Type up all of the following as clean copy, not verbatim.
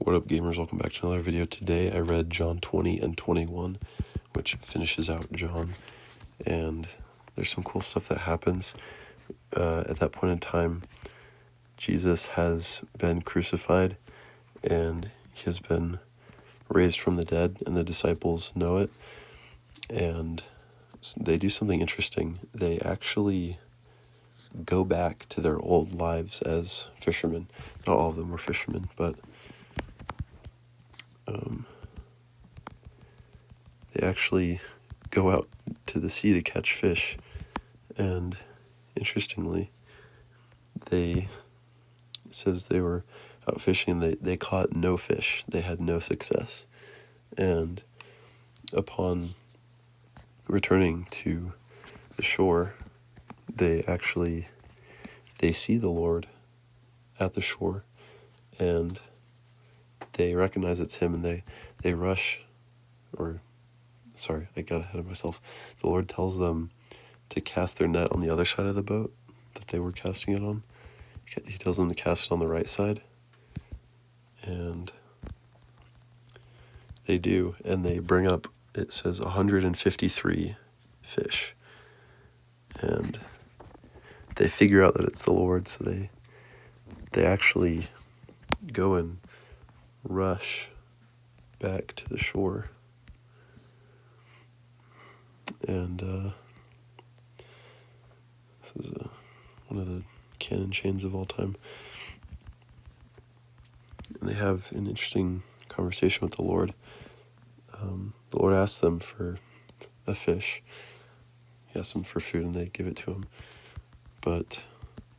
What up, gamers? Welcome back to another video. Today I read John 20 and 21, which finishes out John, and there's some cool stuff that happens. At that point in time, Jesus has been crucified, and he has been raised from the dead, and the disciples know it, and they do something interesting. They actually go back to their old lives as fishermen. Not all of them were fishermen, but they actually go out to the sea to catch fish, and interestingly, it says they were out fishing and they caught no fish. They had no success, and upon returning to the shore, they see the Lord at the shore, and they recognize it's him, and they rush, I got ahead of myself. The Lord tells them to cast their net on the other side of the boat that they were casting it on. He tells them to cast it on the right side, and they do, and they bring up, it says 153 fish, and they figure out that it's the Lord, so they actually go and rush back to the shore, and this is one of the canon chains of all time. And they have an interesting conversation with the Lord. The Lord asks them for a fish. He asks them for food, and they give it to him. But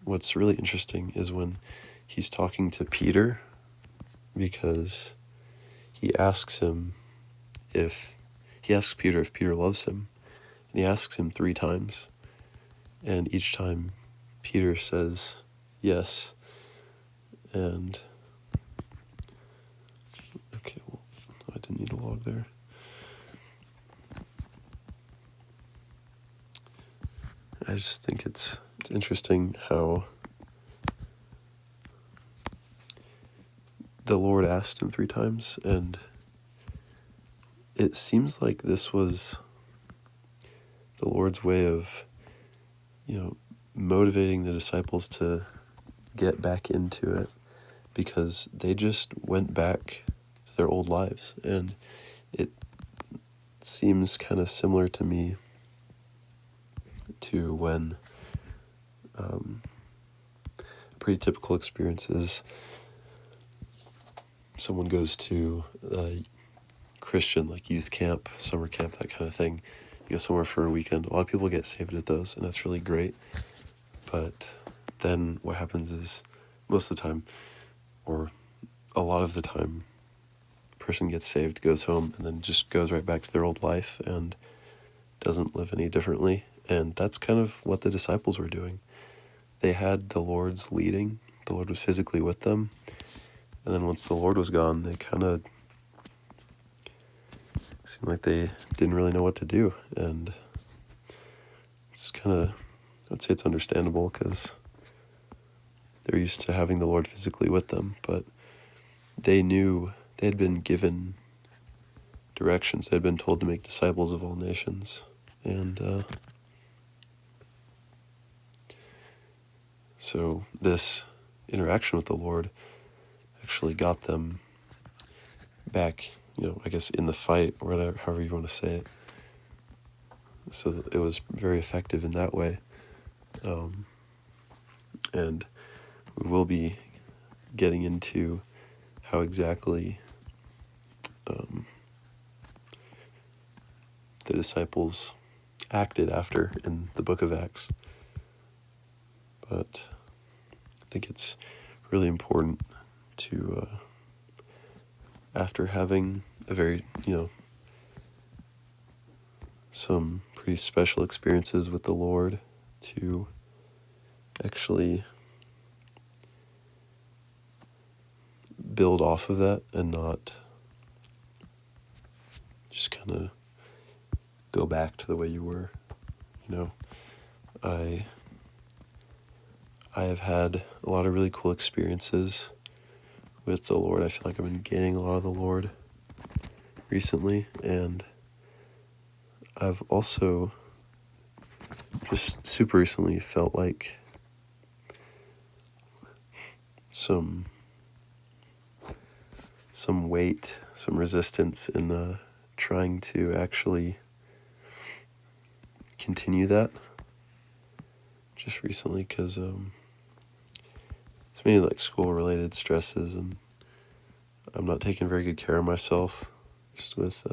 what's really interesting is when he's talking to Peter, because he asks Peter if Peter loves him, and he asks him 3 times, and each time Peter says yes. And okay, well, I didn't need a log there. I just think it's interesting how the Lord asked him 3 times, and it seems like this was the Lord's way of, motivating the disciples to get back into it, because they just went back to their old lives. And it seems kind of similar to me to when pretty typical experience is someone goes to a Christian, like youth camp, summer camp, that kind of thing. You go somewhere for a weekend. A lot of people get saved at those, and that's really great. But then what happens is, most of the time, or a lot of the time, a person gets saved, goes home, and then just goes right back to their old life and doesn't live any differently. And that's kind of what the disciples were doing. They had the Lord's leading. The Lord was physically with them. And then once the Lord was gone, they kind of seemed like they didn't really know what to do. And it's kind of, I'd say it's understandable, because they're used to having the Lord physically with them. But they knew they had been given directions. They had been told to make disciples of all nations. And so this interaction with the Lord actually got them back, I guess, in the fight, or whatever, however you want to say it. So it was very effective in that way. And we will be getting into how exactly the disciples acted after in the book of Acts. But I think it's really important to, after having a very, some pretty special experiences with the Lord, to actually build off of that and not just kind of go back to the way you were. I have had a lot of really cool experiences with the Lord. I feel like I've been gaining a lot of the Lord recently, and I've also just super recently felt like some weight, some resistance in trying to actually continue that just recently, because it's mainly like school-related stresses, and I'm not taking very good care of myself, just with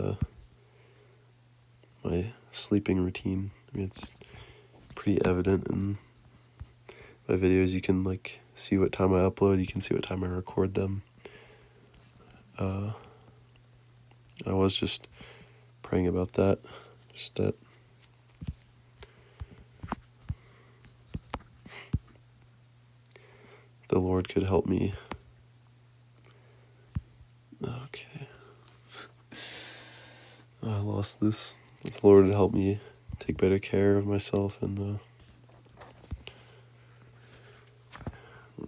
my sleeping routine. I mean, it's pretty evident in my videos. You can like see what time I upload, you can see what time I record them. I was just praying about that, just that the Lord could help me. Okay. I lost this. The Lord would help me take better care of myself, and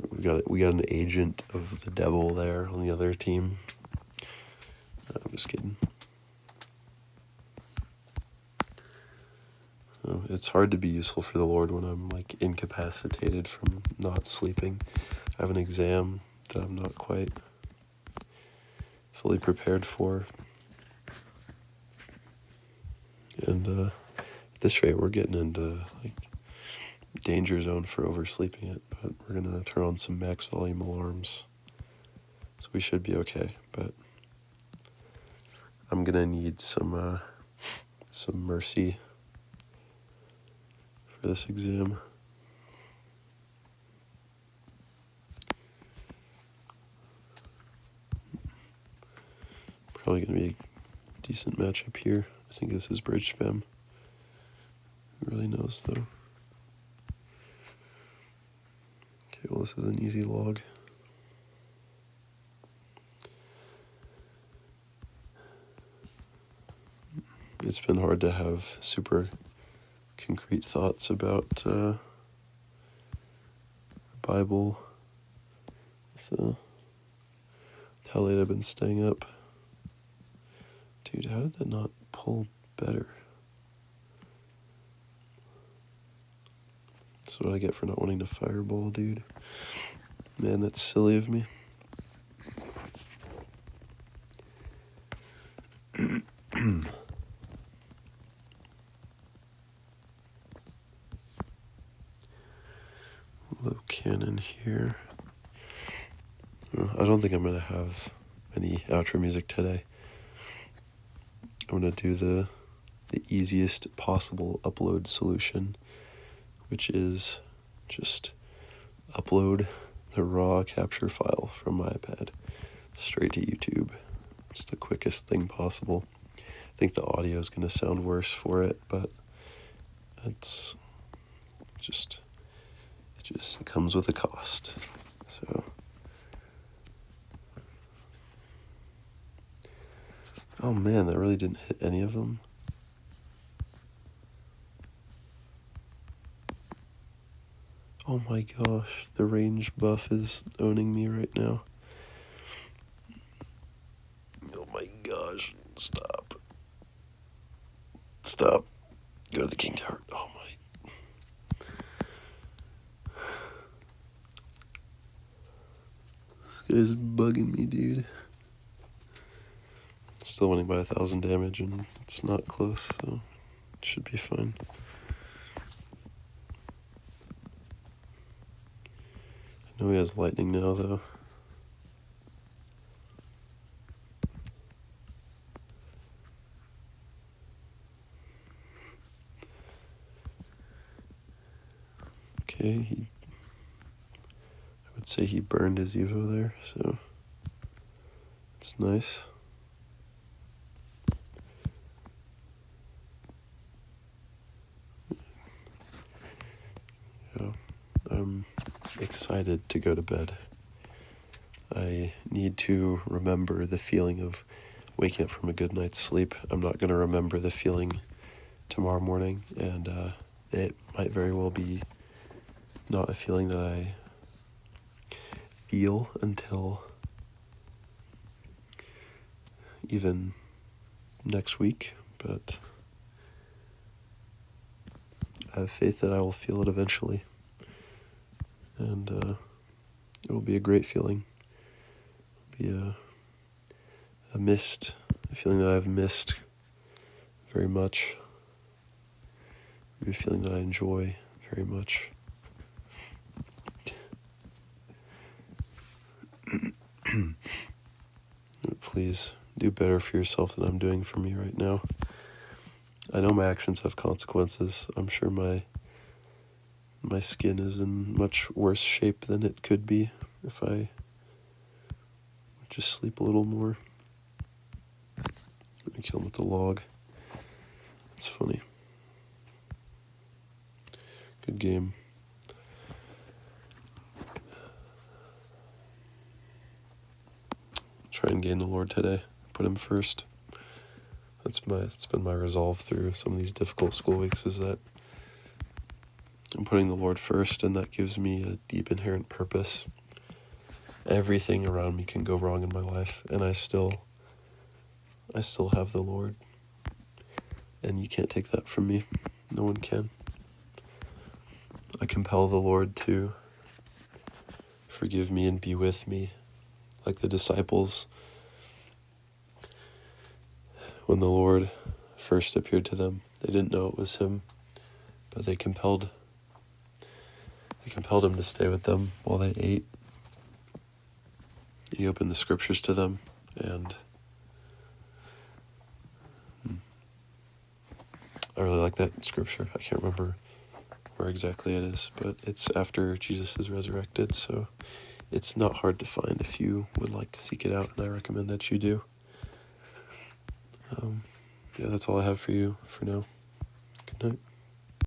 we got an agent of the devil there on the other team. I'm just kidding. It's hard to be useful for the Lord when I'm like incapacitated from not sleeping. I have an exam that I'm not quite fully prepared for. And at this rate, we're getting into like danger zone for oversleeping it, but we're going to turn on some max volume alarms. So we should be okay, but I'm going to need some mercy for this exam. Probably going to be a decent matchup here. I think this is bridge spam. Who really knows, though? Okay, well, this is an easy log. It's been hard to have super concrete thoughts about the Bible with how late I've been staying up. Dude, how did that not pull better? That's what I get for not wanting to fireball, dude. Man, that's silly of me. Low cannon here. I don't think I'm going to have any outro music today. I'm going to do the easiest possible upload solution, which is just upload the raw capture file from my iPad straight to YouTube. It's the quickest thing possible. I think the audio is going to sound worse for it, but it's just, it comes with a cost. So, oh man, that really didn't hit any of them. Oh my gosh, the range buff is owning me right now. Oh my gosh, stop. Stop. Go to the King Tower. Oh my. This guy's bugging me, dude. Still winning by 1,000 damage, and it's not close, so it should be fine. I know he has lightning now, though. Okay, I would say he burned his Evo there, so it's nice. Yeah, I'm excited to go to bed. I need to remember the feeling of waking up from a good night's sleep. I'm not going to remember the feeling tomorrow morning, and it might very well be not a feeling that I feel until even next week, but I have faith that I will feel it eventually, and it will be a great feeling. It'll be a feeling that I've missed very much. It'll be a feeling that I enjoy very much. Please do better for yourself than I'm doing for me right now. I know my actions have consequences. I'm sure my skin is in much worse shape than it could be if I would just sleep a little more. I'm gonna kill him with the log. It's funny. Good game. Try and gain the Lord today. Put him first. That's been my resolve through some of these difficult school weeks, is that I'm putting the Lord first, and that gives me a deep inherent purpose. Everything around me can go wrong in my life, and I still have the Lord. And you can't take that from me. No one can. I compel the Lord to forgive me and be with me, like the disciples. When the Lord first appeared to them, they didn't know it was him, but they compelled him to stay with them while they ate. He opened the scriptures to them, and I really like that scripture. I can't remember where exactly it is, but it's after Jesus is resurrected, so it's not hard to find if you would like to seek it out, and I recommend that you do. Yeah, that's all I have for you for now. Good night.